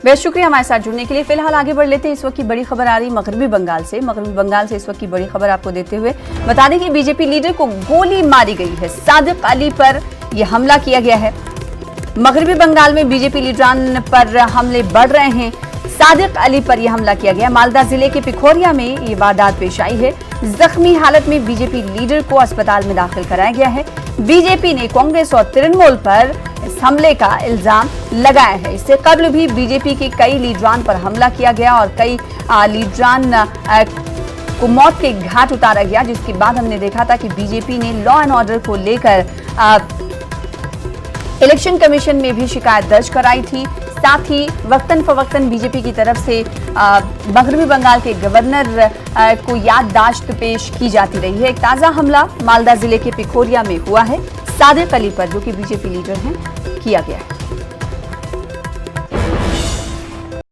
बेहद शुक्रिया हमारे साथ जुड़ने के लिए। फिलहाल आगे बढ़ लेते हैं। इस वक्त की बड़ी खबर आ रही मगरबी बंगाल से। मगरबी बंगाल से इस वक्त की बड़ी खबर आपको देते हुए बता दें कि बीजेपी लीडर को गोली मारी गई है। सादिक अली पर यह हमला किया गया है। मगरबी बंगाल में बीजेपी लीडरान पर हमले बढ़ रहे हैं। सादिक अली पर यह हमला किया गया। मालदा जिले के पिखोरिया में ये वारदात पेश आई है। जख्मी हालत में बीजेपी लीडर को अस्पताल में दाखिल कराया गया है। बीजेपी ने कांग्रेस और तृणमूल पर इस हमले का इल्जाम लगाया है। इससे कबल भी बीजेपी के कई लीडरान पर हमला किया गया और कई लीडरान को मौत के घाट उतारा गया, जिसके बाद हमने देखा था कि बीजेपी ने लॉ एंड ऑर्डर को लेकर इलेक्शन कमीशन में भी शिकायत दर्ज कराई थी। साथ ही वक्तन फवक्तन बीजेपी की तरफ से मगरबी बंगाल के गवर्नर को याददाश्त पेश की जाती रही है। एक ताज़ा हमला मालदा जिले के पिखोरिया में हुआ है। सादिक अली पर, जो कि बीजेपी लीडर हैं, किया गया है।